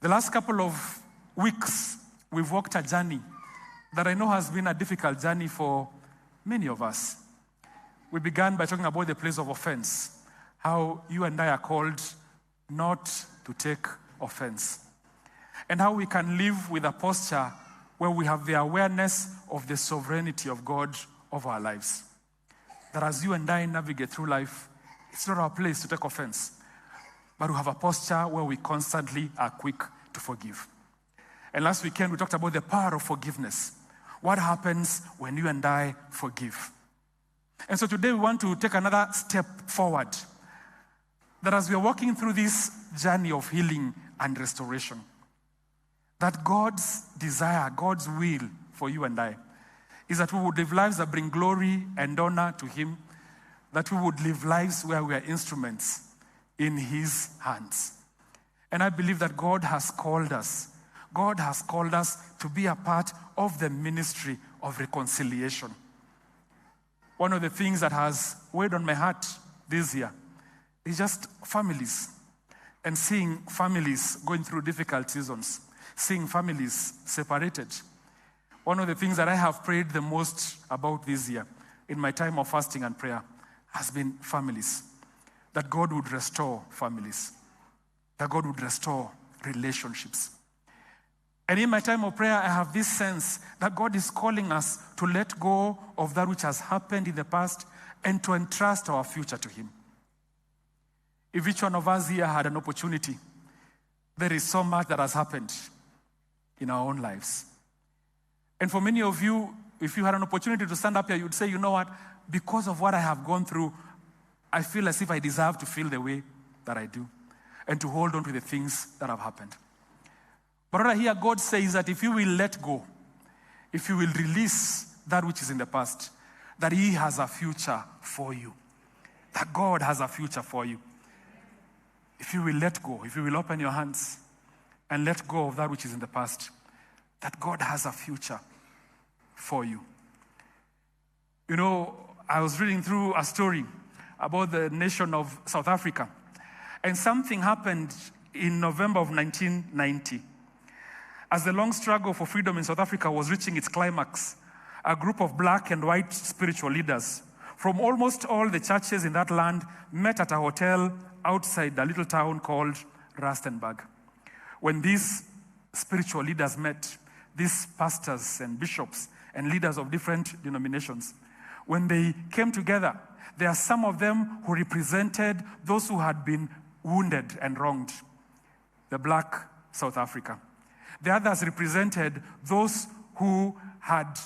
The last couple of weeks, we've walked a journey that I know has been a difficult journey for many of us. We began by talking about the place of offense, how you and I are called not to take offense, and how we can live with a posture where we have the awareness of the sovereignty of God over our lives. That as you and I navigate through life, it's not our place to take offense, but we have a posture where we constantly are quick to forgive. And last weekend, we talked about the power of forgiveness. What happens when you and I forgive? And so today we want to take another step forward. That as we are walking through this journey of healing and restoration, that God's desire, God's will for you and I, is that we would live lives that bring glory and honor to Him, that we would live lives where we are instruments in His hands. And I believe that God has called us to be a part of the ministry of reconciliation. One of the things that has weighed on my heart this year is just families, and seeing families going through difficult seasons, seeing families separated. One of the things that I have prayed the most about this year in my time of fasting and prayer has been families. That God would restore families. That God would restore relationships. And in my time of prayer, I have this sense that God is calling us to let go of that which has happened in the past and to entrust our future to Him. If each one of us here had an opportunity, there is so much that has happened in our own lives. And for many of you, if you had an opportunity to stand up here, you'd say, you know what, because of what I have gone through, I feel as if I deserve to feel the way that I do and to hold on to the things that have happened. But what I hear God say is that if you will let go, if you will release that which is in the past, that He has a future for you. That God has a future for you. If you will let go, if you will open your hands and let go of that which is in the past, that God has a future for you. You know, I was reading through a story about the nation of South Africa, and something happened in November of 1990. As the long struggle for freedom in South Africa was reaching its climax, a group of black and white spiritual leaders from almost all the churches in that land met at a hotel outside a little town called Rustenburg. When these spiritual leaders met, these pastors and bishops and leaders of different denominations, when they came together, there are some of them who represented those who had been wounded and wronged, the black South Africa. The others represented those who had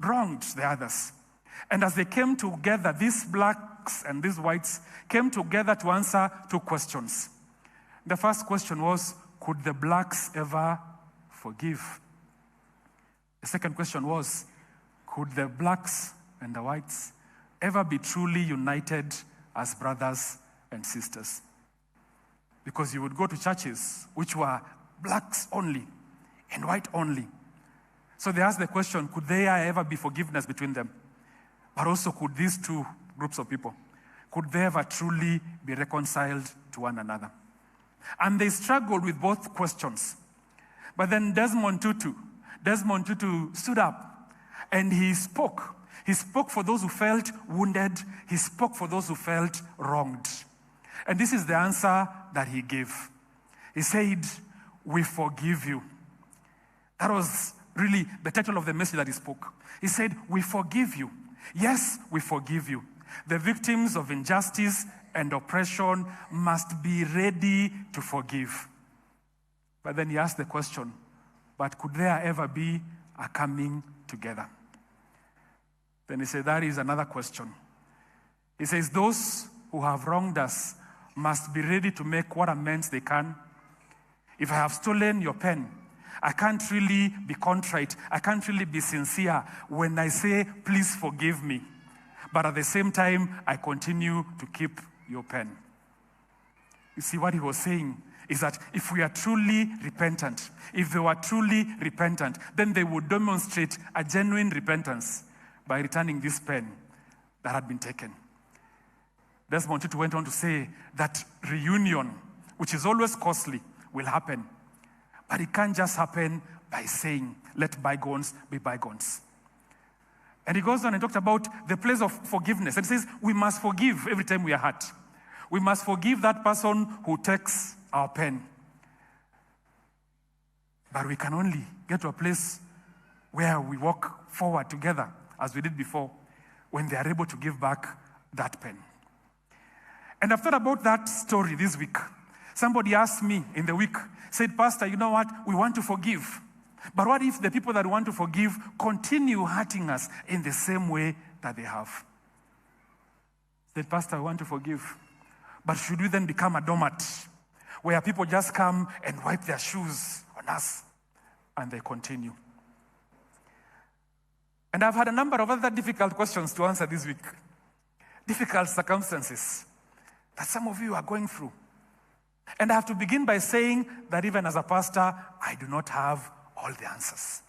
wronged the others. And as they came together, these blacks and these whites came together to answer two questions. The first question was, could the blacks ever forgive? The second question was, could the blacks and the whites ever be truly united as brothers and sisters? Because you would go to churches which were blacks only and white only. So they asked the question, could there ever be forgiveness between them? But also, could these two groups of people, could they ever truly be reconciled to one another? And they struggled with both questions. But then Desmond Tutu stood up and he spoke. He spoke for those who felt wounded. He spoke for those who felt wronged. And this is the answer that he gave. He said, we forgive you. That was really the title of the message that he spoke. He said, we forgive you. Yes, we forgive you. The victims of injustice and oppression must be ready to forgive. But then he asked the question, but could there ever be a coming together? Then he said, that is another question. He says, those who have wronged us must be ready to make what amends they can. If I have stolen your pen, I can't really be contrite. I can't really be sincere when I say, please forgive me. But at the same time, I continue to keep your pen. You see, what he was saying is that if we are truly repentant, if they were truly repentant, then they would demonstrate a genuine repentance by returning this pen that had been taken. Desmond Tutu went on to say that reunion, which is always costly, will happen. But it can't just happen by saying, let bygones be bygones. And he goes on and talked about the place of forgiveness. And says, we must forgive every time we are hurt. We must forgive that person who takes our pain. But we can only get to a place where we walk forward together, as we did before, when they are able to give back that pain. And I've thought about that story this week. Somebody asked me in the week, said, Pastor, you know what? We want to forgive. But what if the people that want to forgive continue hurting us in the same way that they have? Said, Pastor, I want to forgive. But should we then become a doormat where people just come and wipe their shoes on us and they continue? And I've had a number of other difficult questions to answer this week. Difficult circumstances that some of you are going through. And I have to begin by saying that even as a pastor, I do not have all the answers.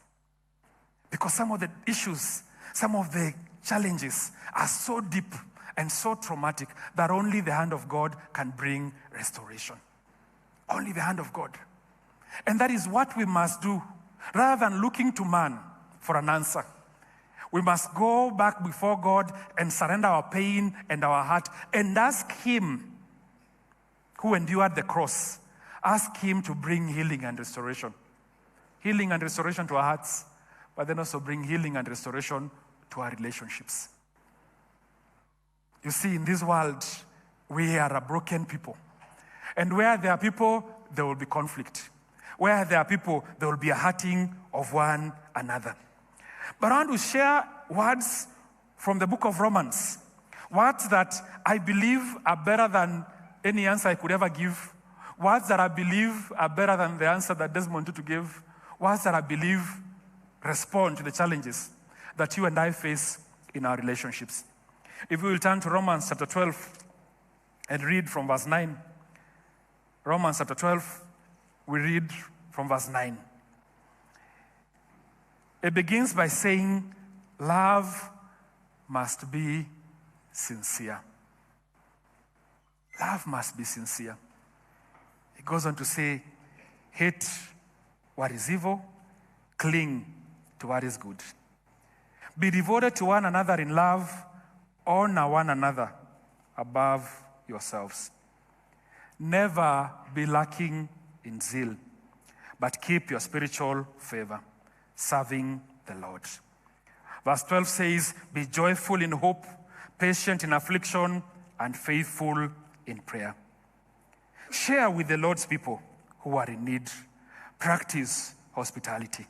Because some of the issues, some of the challenges are so deep and so traumatic that only the hand of God can bring restoration. Only the hand of God. And that is what we must do. Rather than looking to man for an answer, we must go back before God and surrender our pain and our heart and ask Him, who endured the cross, ask Him to bring healing and restoration. Healing and restoration to our hearts, but then also bring healing and restoration to our relationships. You see, in this world, we are a broken people. And where there are people, there will be conflict. Where there are people, there will be a hurting of one another. But I want to share words from the book of Romans. Words that I believe are better than any answer I could ever give. Words that I believe are better than the answer that Desmond Tutu gave. Words that I believe respond to the challenges that you and I face in our relationships. If we will turn to Romans chapter 12 and read from verse 9. Romans chapter 12, we read from verse 9. It begins by saying, love must be sincere. Love must be sincere. It goes on to say, hate what is evil, cling to what is good. Be devoted to one another in love, honor one another above yourselves. Never be lacking in zeal, but keep your spiritual fervor, serving the Lord. Verse 12 says, be joyful in hope, patient in affliction, and faithful in prayer. Share with the Lord's people who are in need. Practice hospitality.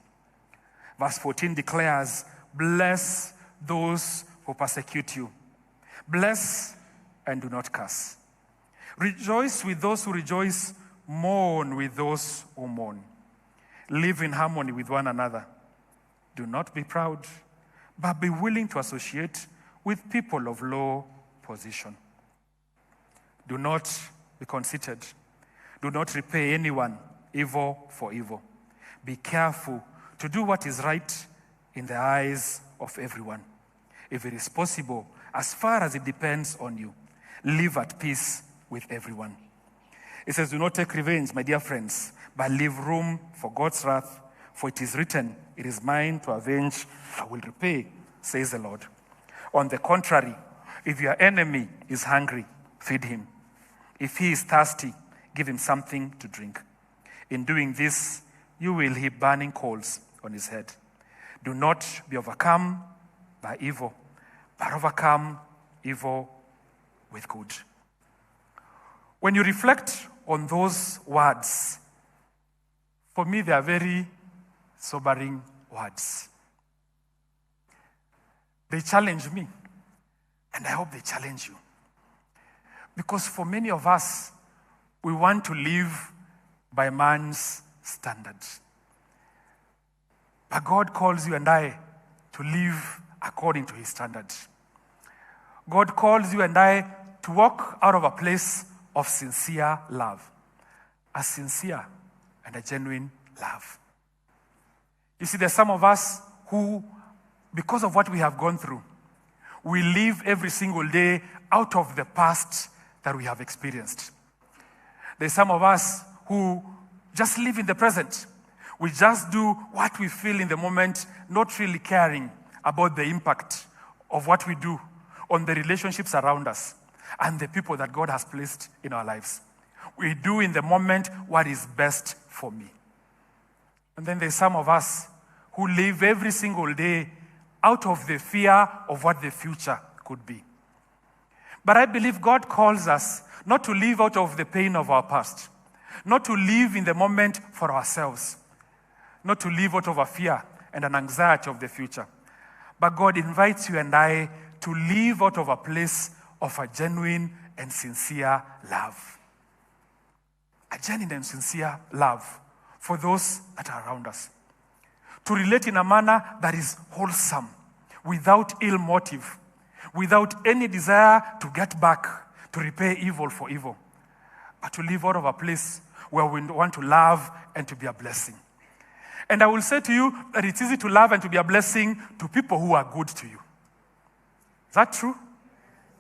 Verse 14 declares, bless those who persecute you. Bless and do not curse. Rejoice with those who rejoice, mourn with those who mourn. Live in harmony with one another. Do not be proud, but be willing to associate with people of low position. Do not be conceited. Do not repay anyone evil for evil. Be careful to do what is right in the eyes of everyone. If it is possible, as far as it depends on you, live at peace with everyone. It says, do not take revenge, my dear friends, but leave room for God's wrath, for it is written, it is mine to avenge, I will repay, says the Lord. On the contrary, if your enemy is hungry, feed him. If he is thirsty, give him something to drink. In doing this, you will heap burning coals on his head. Do not be overcome by evil, but overcome evil with good. When you reflect on those words, for me they are very sobering words. They challenge me, and I hope they challenge you. Because for many of us, we want to live by man's standards. But God calls you and I to live according to his standards. God calls you and I to walk out of a place of sincere love. A sincere and a genuine love. You see, there's some of us who, because of what we have gone through, we live every single day out of the past that we have experienced. There's some of us who just live in the present We just do what we feel in the moment, not really caring about the impact of what we do on the relationships around us and the people that God has placed in our lives. We do in the moment what is best for me. And then there's some of us who live every single day out of the fear of what the future could be. But I believe God calls us not to live out of the pain of our past, not to live in the moment for ourselves, not to live out of a fear and an anxiety of the future. But God invites you and I to live out of a place of a genuine and sincere love. A genuine and sincere love for those that are around us. To relate in a manner that is wholesome, without ill motive, without any desire to get back, to repay evil for evil, but to live out of a place where we want to love and to be a blessing. And I will say to you that it's easy to love and to be a blessing to people who are good to you. Is that true?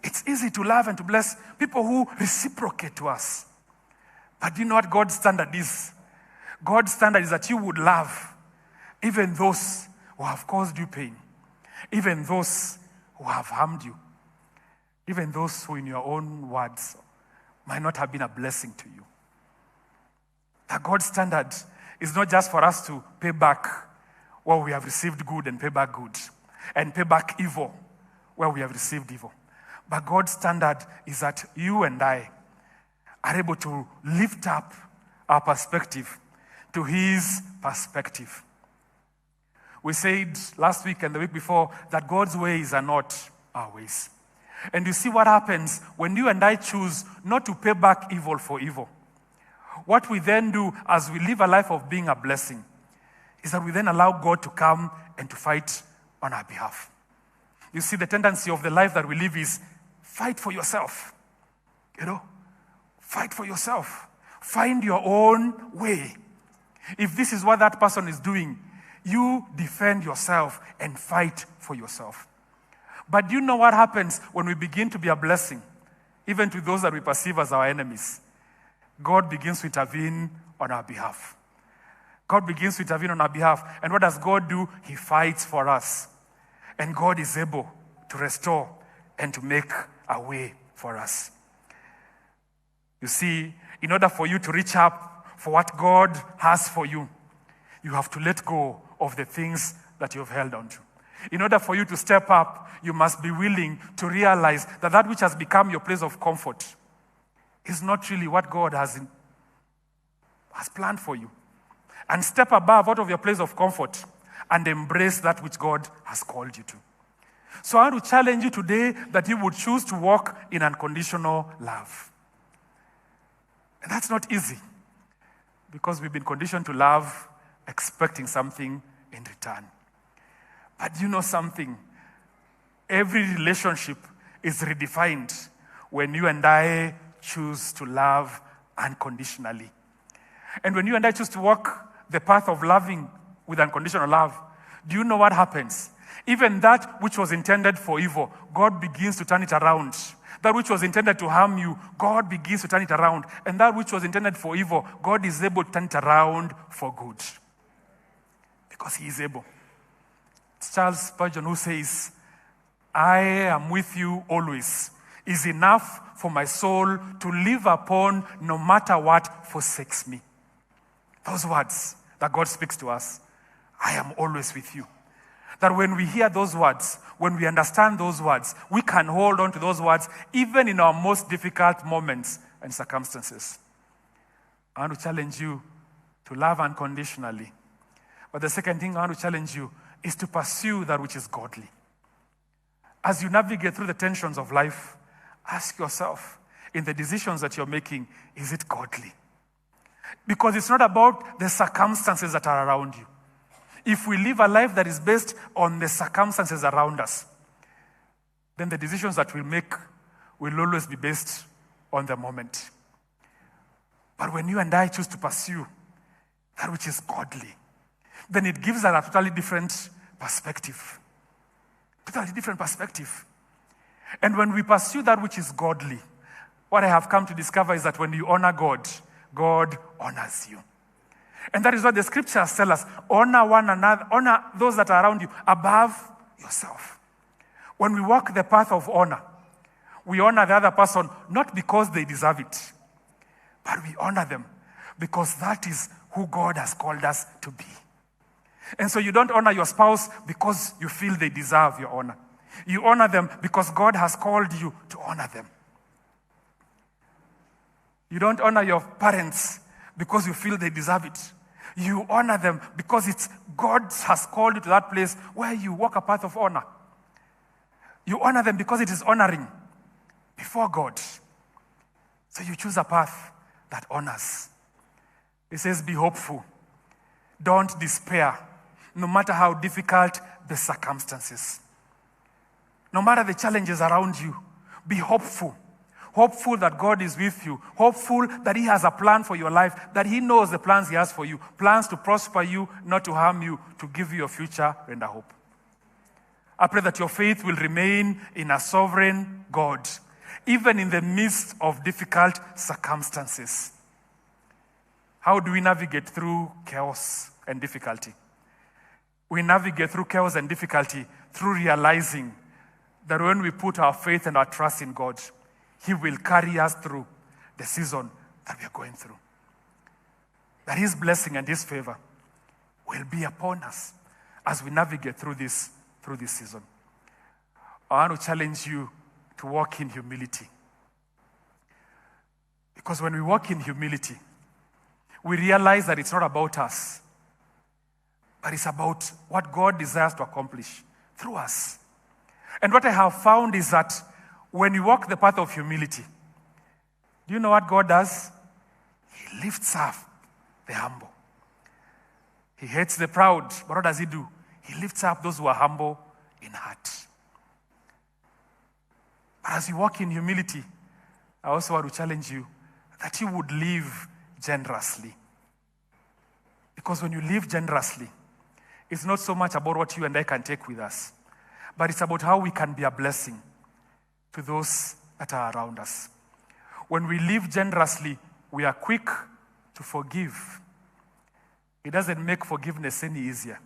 It's easy to love and to bless people who reciprocate to us. But do you know what God's standard is? God's standard is that you would love even those who have caused you pain, even those who have harmed you, even those who, in your own words, might not have been a blessing to you. That God's standard is not just for us to pay back where we have received good and pay back good, and pay back evil where we have received evil. But God's standard is that you and I are able to lift up our perspective to His perspective. We said last week and the week before that God's ways are not our ways. And you see what happens when you and I choose not to pay back evil for evil. What we then do as we live a life of being a blessing is that we then allow God to come and to fight on our behalf. You see, the tendency of the life that we live is fight for yourself. Fight for yourself. Find your own way. If this is what that person is doing, you defend yourself and fight for yourself. But do you know what happens when we begin to be a blessing, even to those that we perceive as our enemies? God begins to intervene on our behalf. God begins to intervene on our behalf. And what does God do? He fights for us. And God is able to restore and to make a way for us. You see, in order for you to reach up for what God has for you, you have to let go of the things that you've held on to. In order for you to step up, you must be willing to realize that that which has become your place of comfort is not really what God has planned for you. And step above out of your place of comfort and embrace that which God has called you to. So I want to challenge you today that you would choose to walk in unconditional love. And that's not easy, because we've been conditioned to love expecting something in return. But you know something? Every relationship is redefined when you and I choose to love unconditionally. And when you and I choose to walk the path of loving with unconditional love, do you know what happens? Even that which was intended for evil, God begins to turn it around. That which was intended to harm you, God begins to turn it around. And that which was intended for evil, God is able to turn it around for good. Because He is able. It's Charles Spurgeon who says, "I am with you always is enough for my soul to live upon no matter what forsakes me." Those words that God speaks to us, I am always with you. That when we hear those words, when we understand those words, we can hold on to those words even in our most difficult moments and circumstances. I want to challenge you to love unconditionally. But the second thing I want to challenge you is to pursue that which is godly. As you navigate through the tensions of life, ask yourself, in the decisions that you're making, is it godly? Because it's not about the circumstances that are around you. If we live a life that is based on the circumstances around us, then the decisions that we make will always be based on the moment. But when you and I choose to pursue that which is godly, then it gives us a totally different perspective. Totally different perspective. And when we pursue that which is godly, what I have come to discover is that when you honor God, God honors you. And that is what the scriptures tell us. Honor one another, honor those that are around you above yourself. When we walk the path of honor, we honor the other person not because they deserve it, but we honor them because that is who God has called us to be. And so you don't honor your spouse because you feel they deserve your honor. You honor them because God has called you to honor them. You don't honor your parents because you feel they deserve it. You honor them because it's God has called you to that place where you walk a path of honor. You honor them because it is honoring before God. So you choose a path that honors. It says, be hopeful. Don't despair, no matter how difficult the circumstances. No matter the challenges around you, be hopeful. Hopeful that God is with you. Hopeful that He has a plan for your life, that He knows the plans He has for you. Plans to prosper you, not to harm you, to give you a future and a hope. I pray that your faith will remain in a sovereign God, even in the midst of difficult circumstances. How do we navigate through chaos and difficulty? We navigate through chaos and difficulty through realizing that when we put our faith and our trust in God, He will carry us through the season that we are going through. That His blessing and His favor will be upon us as we navigate through this season. I want to challenge you to walk in humility. Because when we walk in humility, we realize that it's not about us, but it's about what God desires to accomplish through us. And what I have found is that when you walk the path of humility, do you know what God does? He lifts up the humble. He hates the proud, but what does He do? He lifts up those who are humble in heart. But as you walk in humility, I also want to challenge you that you would live generously. Because when you live generously, it's not so much about what you and I can take with us, but it's about how we can be a blessing to those that are around us. When we live generously, we are quick to forgive. It doesn't make forgiveness any easier,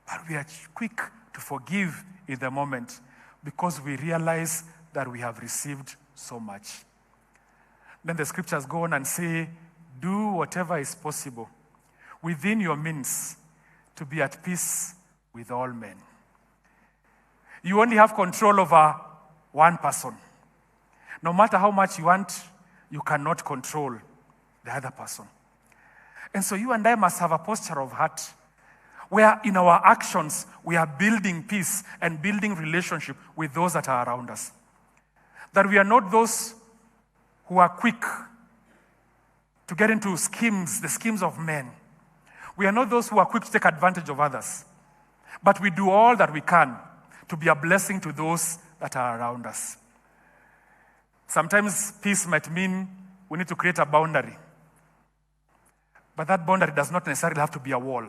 but we are quick to forgive in the moment because we realize that we have received so much. Then the scriptures go on and say, do whatever is possible within your means to be at peace with all men. You only have control over one person. No matter how much you want, you cannot control the other person. And so you and I must have a posture of heart where in our actions we are building peace and building relationship with those that are around us. That we are not those who are quick to get into the schemes of men. We are not those who are quick to take advantage of others. But we do all that we can to be a blessing to those that are around us. Sometimes peace might mean we need to create a boundary. But that boundary does not necessarily have to be a wall.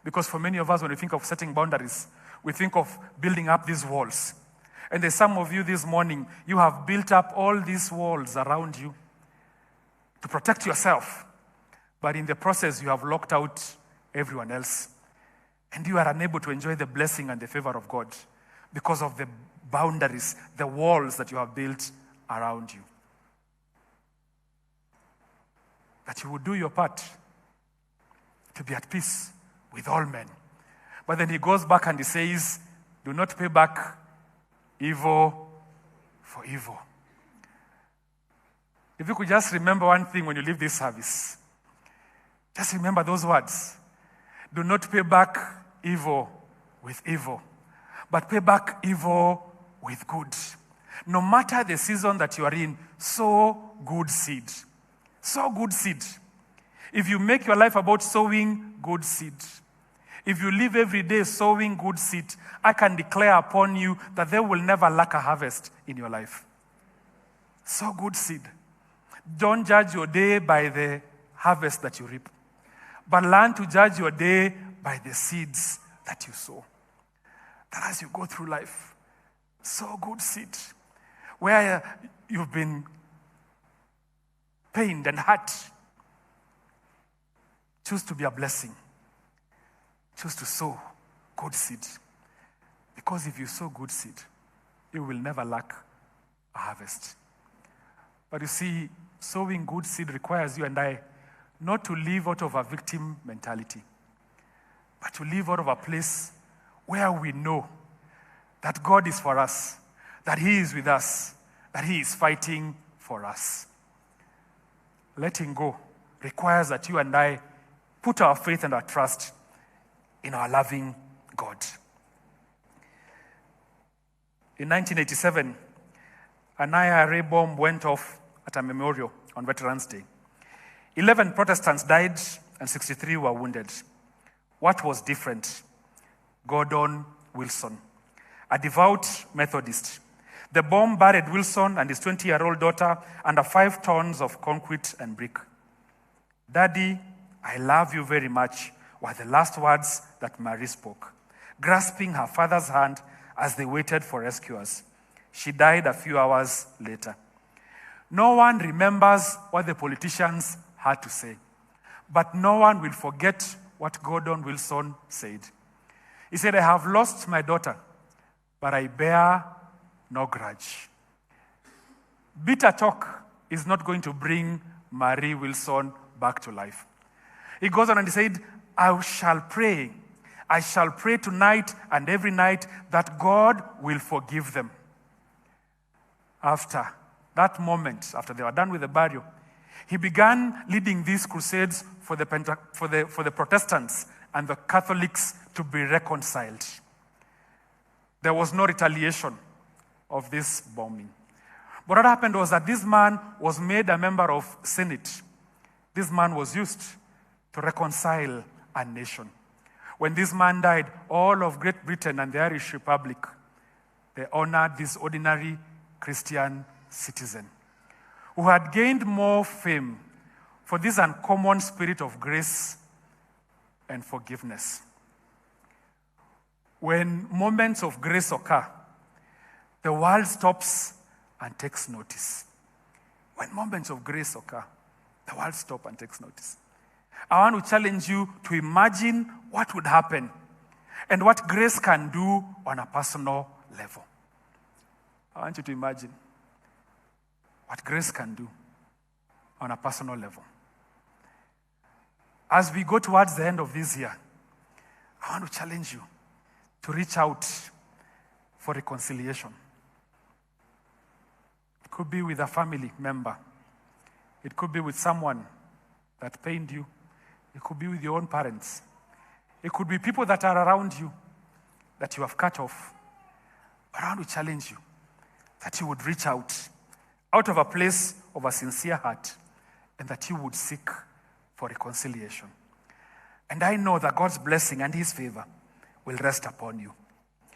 Because for many of us, when we think of setting boundaries, we think of building up these walls. And there's some of you this morning, you have built up all these walls around you to protect yourself. But in the process, you have locked out everyone else. And you are unable to enjoy the blessing and the favor of God because of the boundaries, the walls that you have built around you. That you would do your part to be at peace with all men. But then he goes back and he says, do not pay back evil for evil. If you could just remember one thing when you leave this service, just remember those words. Do not pay back evil with evil, but pay back evil with good. No matter the season that you are in, sow good seed. Sow good seed. If you make your life about sowing good seed, if you live every day sowing good seed, I can declare upon you that there will never lack a harvest in your life. Sow good seed. Don't judge your day by the harvest that you reap, but learn to judge your day by the seeds that you sow. That as you go through life, sow good seed. Where you've been pained and hurt, Choose to be a blessing. Choose to sow good seed. Because if you sow good seed, you will never lack a harvest. But you see, sowing good seed requires you and I not to live out of a victim mentality, but to live out of a place where we know that God is for us, that He is with us, that He is fighting for us. Letting go requires that you and I put our faith and our trust in our loving God. In 1987, an IRA bomb went off at a memorial on Veterans Day. 11 Protestants died and 63 were wounded. What was different? Gordon Wilson, a devout Methodist. The bomb buried Wilson and his 20-year-old daughter under 5 tons of concrete and brick. "Daddy, I love you very much," were the last words that Mary spoke, grasping her father's hand as they waited for rescuers. She died a few hours later. No one remembers what the politicians had to say, but no one will forget what Gordon Wilson said. He said, "I have lost my daughter, but I bear no grudge." Bitter talk is not going to bring Mary Wilson back to life. He goes on and he said, I shall pray tonight and every night that God will forgive them." After that moment, after they were done with the burial, he began leading these crusades for the Protestants and the Catholics to be reconciled. There was no retaliation of this bombing. But what happened was that this man was made a member of Senate. This man was used to reconcile a nation. When this man died, all of Great Britain and the Irish Republic, they honored this ordinary Christian citizen who had gained more fame for this uncommon spirit of grace and forgiveness. When moments of grace occur, the world stops and takes notice. When moments of grace occur, the world stops and takes notice. I want to challenge you to imagine what would happen and what grace can do on a personal level. I want you to imagine what grace can do on a personal level. As we go towards the end of this year, I want to challenge you to reach out for reconciliation. It could be with a family member. It could be with someone that pained you. It could be with your own parents. It could be people that are around you that you have cut off. But I want to challenge you that you would reach out of a place of a sincere heart, and that you would seek for reconciliation. And I know that God's blessing and His favor will rest upon you.